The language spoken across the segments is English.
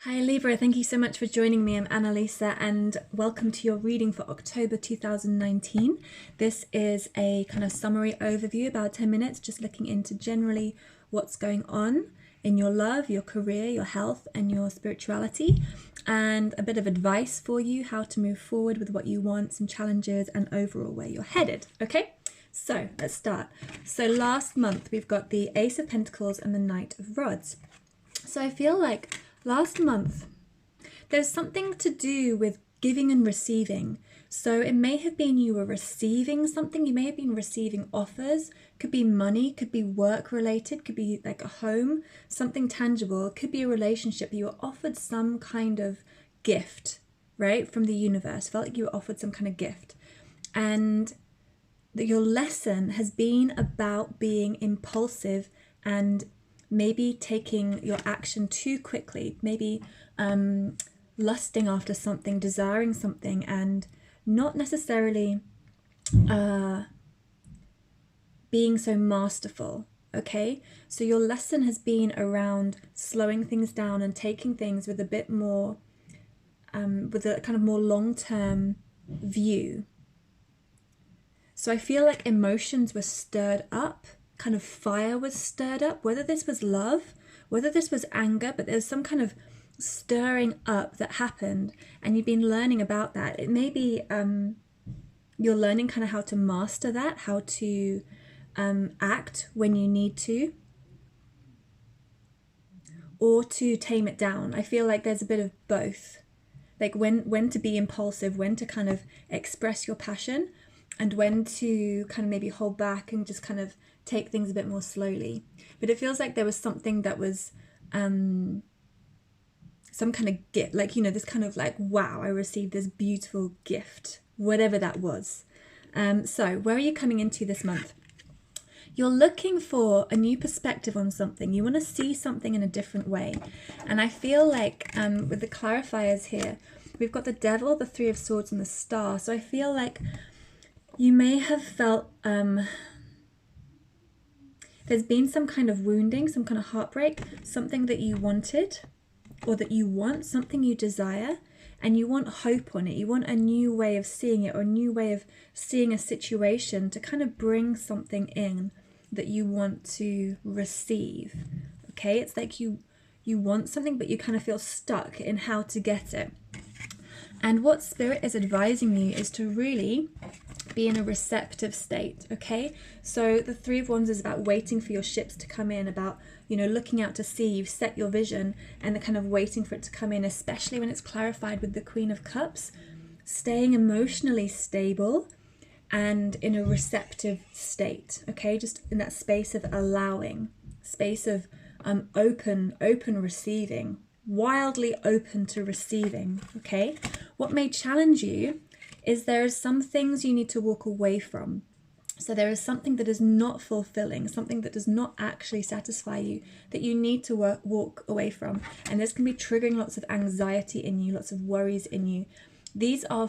Hi Libra, thank you so much for joining me. I'm Annalisa and welcome to your reading for October 2019. This is a kind of summary overview, about 10 minutes, just looking into generally what's going on in your love, your career, your health and your spirituality, and a bit of advice for you how to move forward with what you want, some challenges and overall where you're headed. Okay, so let's start. So last month we've got the Ace of Pentacles and the Knight of Rods. So I feel like last month, there's something to do with giving and receiving. So it may have been you were receiving something, you may have been receiving offers, could be money, could be work related, could be like a home, something tangible, could be a relationship. You were offered some kind of gift, right, from the universe. Felt like you were offered some kind of gift. And your lesson has been about being impulsive and maybe taking your action too quickly, maybe lusting after something, desiring something, and not necessarily being so masterful. Okay, so your lesson has been around slowing things down and taking things with a bit more, with a kind of more long-term view. So I feel like emotions were stirred up, kind of fire was stirred up, whether this was love, whether this was anger, but there's some kind of stirring up that happened and you've been learning about that. It may be you're learning kind of how to master that, how to act when you need to, or to tame it down. I feel like there's a bit of both, like when to be impulsive, when to kind of express your passion, and when to kind of maybe hold back and just kind of take things a bit more slowly. But it feels like there was something that was some kind of gift, like, you know, this kind of like, wow, I received this beautiful gift, whatever that was. So where are you coming into this month? You're looking for a new perspective on something. You want to see something in a different way. And I feel like with the clarifiers here, we've got the Devil, the Three of Swords and the Star. So I feel like you may have felt there's been some kind of wounding, some kind of heartbreak, something that you wanted or that you want, something you desire, and you want hope on it. You want a new way of seeing it or a new way of seeing a situation to kind of bring something in that you want to receive. Okay, it's like you want something, but you kind of feel stuck in how to get it. And what Spirit is advising you is to really be in a receptive state, okay? So the Three of Wands is about waiting for your ships to come in, about, you know, looking out to sea. You've set your vision and they're kind of waiting for it to come in, especially when it's clarified with the Queen of Cups. Staying emotionally stable and in a receptive state, okay? Just in that space of allowing, space of open receiving, wildly open to receiving, okay? What may challenge you is there are some things you need to walk away from. So there is something that is not fulfilling, something that does not actually satisfy you, that you need to walk away from. And this can be triggering lots of anxiety in you, lots of worries in you. These are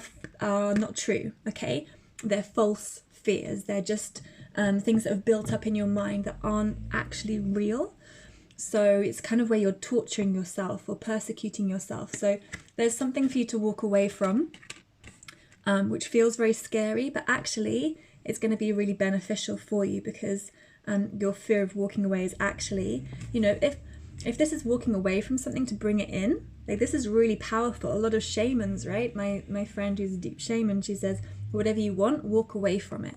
not true, okay? They're false fears. They're just things that have built up in your mind that aren't actually real. So it's kind of where you're torturing yourself or persecuting yourself. So there's something for you to walk away from, which feels very scary, but actually it's going to be really beneficial for you, because your fear of walking away is actually, you know, if this is walking away from something to bring it in, like, this is really powerful. A lot of shamans, right? My friend who's a deep shaman, she says, whatever you want, walk away from it.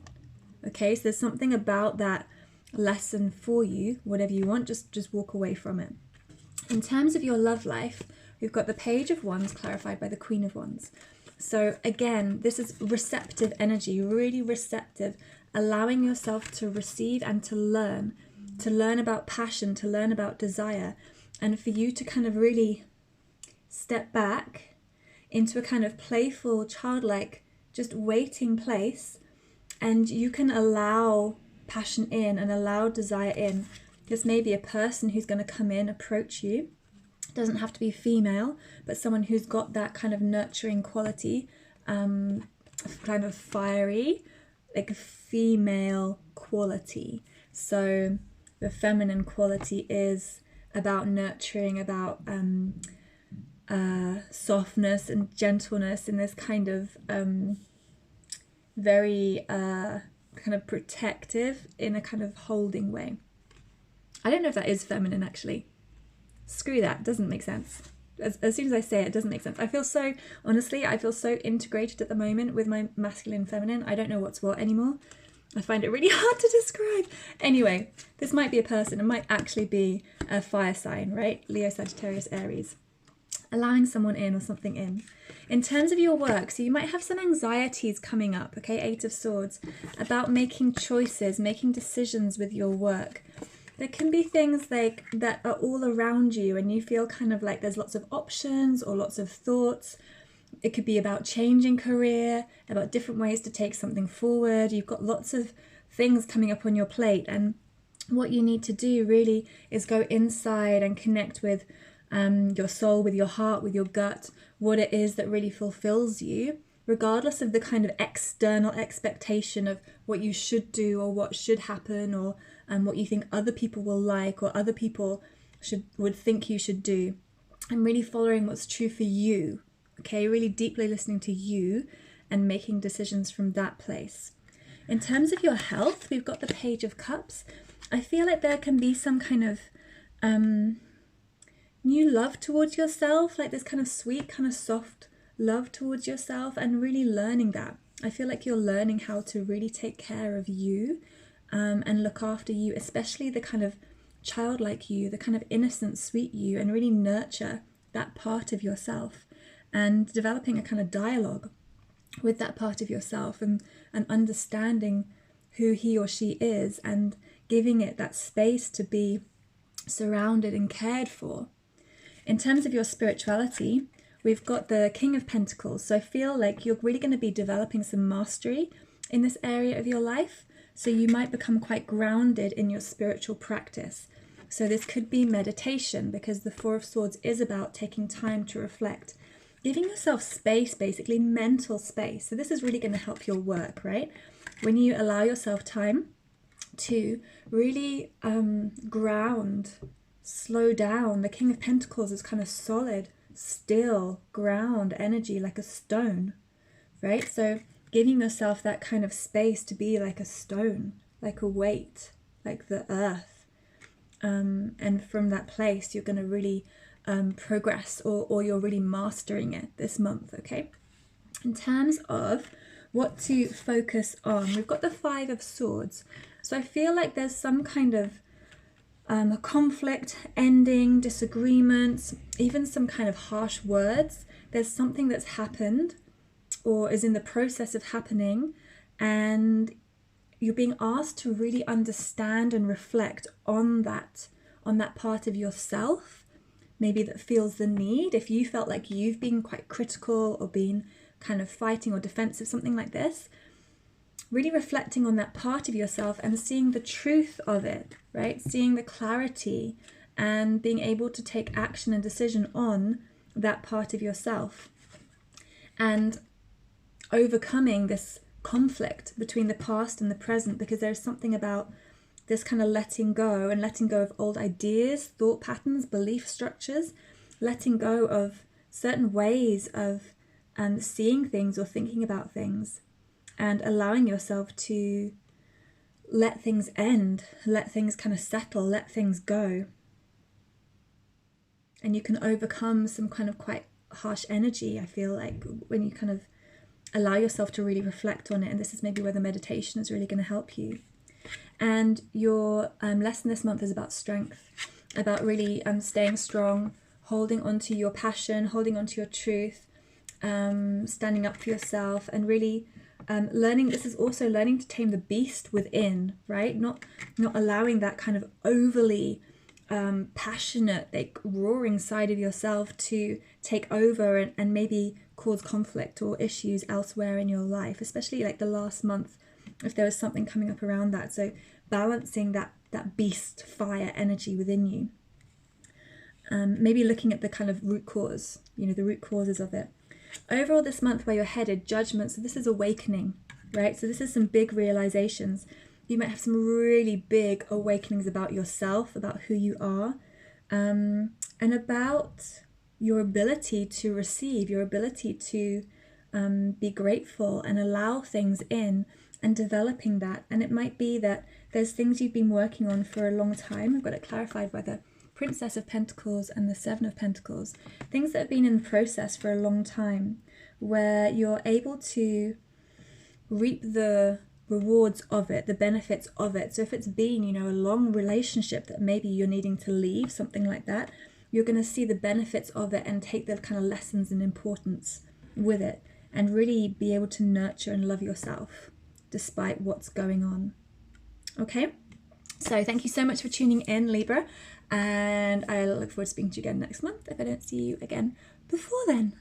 Okay, so there's something about that lesson for you. Whatever you want, just walk away from it. In terms of your love life, we've got the Page of Wands clarified by the Queen of Wands. So again, this is receptive energy, really receptive, allowing yourself to receive and to learn about passion, to learn about desire, and for you to kind of really step back into a kind of playful, childlike, just waiting place, and you can allow passion in and allow desire in. This may be a person who's going to come in, approach you. Doesn't have to be female, but someone who's got that kind of nurturing quality, kind of fiery, like a female quality. So the feminine quality is about nurturing, about softness and gentleness, in this kind of very kind of protective, in a kind of holding way. I don't know if that is feminine, actually. Screw that, doesn't make sense. As soon as I say it, it doesn't make sense. I feel so, honestly, I feel so integrated at the moment with my masculine and feminine. I don't know what's what anymore. I find it really hard to describe. Anyway, this might be a person. It might actually be a fire sign, right? Leo, Sagittarius, Aries. Allowing someone in or something in. In terms of your work, so you might have some anxieties coming up, okay? 8 of Swords, about making choices, making decisions with your work. There can be things like that are all around you and you feel kind of like there's lots of options or lots of thoughts. It could be about changing career, about different ways to take something forward. You've got lots of things coming up on your plate, and what you need to do really is go inside and connect with your soul, with your heart, with your gut, what it is that really fulfills you, regardless of the kind of external expectation of what you should do or what should happen, or what you think other people will like or other people would think you should do. And really following what's true for you, okay? Really deeply listening to you and making decisions from that place. In terms of your health, we've got the Page of Cups. I feel like there can be some kind of new love towards yourself, like this kind of sweet, kind of soft love towards yourself, and really learning that. I feel like you're learning how to really take care of you and look after you, especially the kind of childlike you, the kind of innocent, sweet you, and really nurture that part of yourself, and developing a kind of dialogue with that part of yourself, and understanding who he or she is, and giving it that space to be surrounded and cared for. In terms of your spirituality, we've got the King of Pentacles. So I feel like you're really going to be developing some mastery in this area of your life. So you might become quite grounded in your spiritual practice. So this could be meditation, because the Four of Swords is about taking time to reflect, giving yourself space, basically mental space. So this is really going to help your work, right? When you allow yourself time to really ground, slow down. The King of Pentacles is kind of solid, still, ground energy, like a stone, right? So giving yourself that kind of space to be like a stone, like a weight, like the earth. And from that place, you're going to really progress, or you're really mastering it this month, okay? In terms of what to focus on, we've got the Five of Swords. So I feel like there's some kind of a conflict ending, disagreements, even some kind of harsh words. There's something that's happened or is in the process of happening, and you're being asked to really understand and reflect on that part of yourself, maybe that feels the need. If you felt like you've been quite critical or been kind of fighting or defensive, something like this, really reflecting on that part of yourself and seeing the truth of it, right? Seeing the clarity and being able to take action and decision on that part of yourself, and overcoming this conflict between the past and the present, because there's something about this kind of letting go of old ideas, thought patterns, belief structures, letting go of certain ways of seeing things or thinking about things, and allowing yourself to let things end, let things kind of settle, let things go. And you can overcome some kind of quite harsh energy, I feel like, when you kind of allow yourself to really reflect on it. And this is maybe where the meditation is really going to help you. And your lesson this month is about strength, about really staying strong, holding on to your passion, holding on to your truth, standing up for yourself, and really learning. This is also learning to tame the beast within, right? Not allowing that kind of overly passionate, like roaring side of yourself to take over and maybe cause conflict or issues elsewhere in your life, especially like the last month, if there was something coming up around that. So balancing that beast fire energy within you. Maybe looking at the kind of root cause, the root causes of it. Overall this month, where you're headed, judgment. So this is awakening, right? So this is some big realizations. You might have some really big awakenings about yourself, about who you are, and about your ability to receive, your ability to be grateful and allow things in, and developing that. And it might be that there's things you've been working on for a long time. I've got it clarified by the Princess of Pentacles and the Seven of Pentacles. Things that have been in process for a long time, where you're able to reap the rewards of it, the benefits of it. So if it's been, you know, a long relationship that maybe you're needing to leave, something like that, you're going to see the benefits of it and take the kind of lessons and importance with it, and really be able to nurture and love yourself despite what's going on. Okay, so thank you so much for tuning in, Libra, and I look forward to speaking to you again next month if I don't see you again before then.